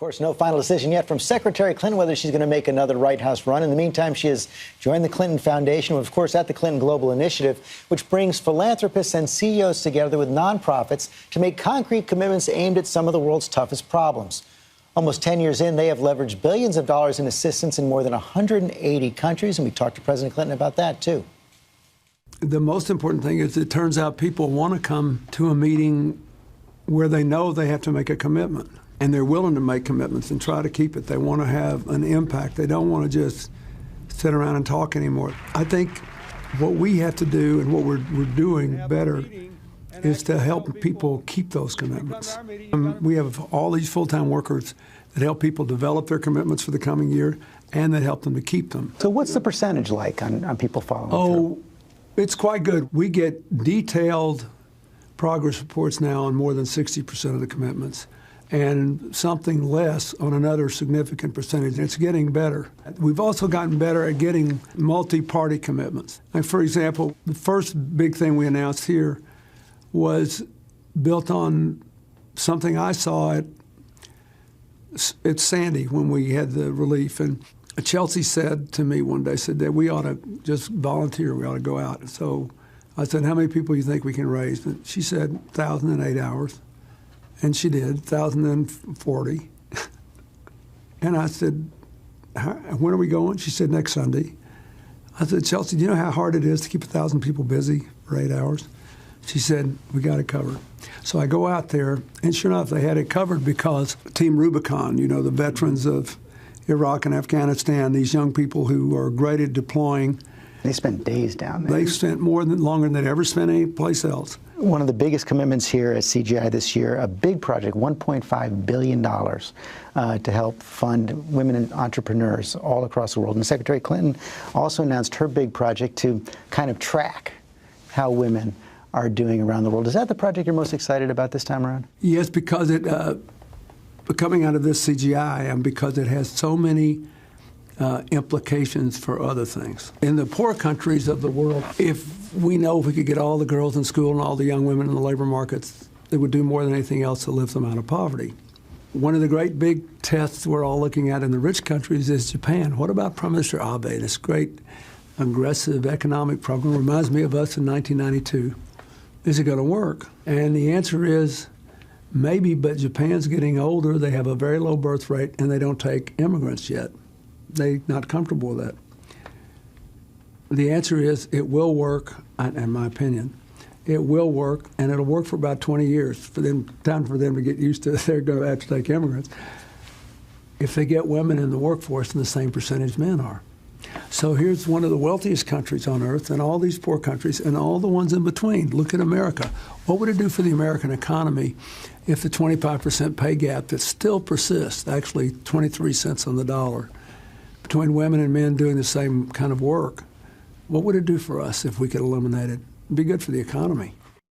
Of course, no final decision yet from Secretary Clinton whether she's going to make another White House run. In the meantime, she has joined the Clinton Foundation, of course, at the Clinton Global Initiative, which brings philanthropists and CEOs together with nonprofits to make concrete commitments aimed at some of the world's toughest problems. Almost 10 years in, they have leveraged billions of dollars in assistance in more than 180 countries, and we talked to President Clinton about that, too. The most important thing is it turns out people want to come to a meeting where they know they have to make a commitment, and they're willing to make commitments and try to keep it. They want to have an impact. They don't want to just sit around and talk anymore. I think what we have to do and what we're doing better is to help people keep those commitments. We have all these full-time workers that help people develop their commitments for the coming year and that help them to keep them. So what's the percentage like on people following through? It's quite good. We get detailed progress reports now on more than 60% of the commitments and something less on another significant percentage. It's getting better. We've also gotten better at getting multi-party commitments. Like, for example, the first big thing we announced here was built on something I saw at Sandy when we had the relief. And Chelsea said to me one day, said that we ought to just volunteer, we ought to go out. So I said, how many people do you think we can raise? And she said, 1,000 in 8 hours. And she did, 1,040. And I said, when are we going? She said, next Sunday. I said, Chelsea, do you know how hard it is to keep 1,000 people busy for 8 hours? She said, we got it covered. So I go out there, and sure enough, they had it covered because Team Rubicon, you know, the veterans of Iraq and Afghanistan, these young people who are great at deploying. They spent days down there. They spent longer than they'd ever spent any place else. One of the biggest commitments here at CGI this year, a big project, $1.5 billion to help fund women and entrepreneurs all across the world. And Secretary Clinton also announced her big project to kind of track how women are doing around the world. Is that the project you're most excited about this time around? Yes, because it, coming out of this CGI, and because it has so many implications for other things. In the poor countries of the world, if we could get all the girls in school and all the young women in the labor markets, it would do more than anything else to lift them out of poverty. One of the great big tests we're all looking at in the rich countries is Japan. What about Prime Minister Abe, this great aggressive economic program? Reminds me of us in 1992. Is it going to work? And the answer is maybe, but Japan's getting older, they have a very low birth rate, and they don't take immigrants yet. They're not comfortable with that. The answer is it will work, in my opinion. It will work, and it'll work for about 20 years, time for them to get used to it. They're going to have to take immigrants. If they get women in the workforce in the same percentage men are. So here's one of the wealthiest countries on earth, and all these poor countries, and all the ones in between. Look at America. What would it do for the American economy if the 25% pay gap that still persists, actually 23 cents on the dollar, between women and men doing the same kind of work, what would it do for us if we could eliminate it? It'd be good for the economy.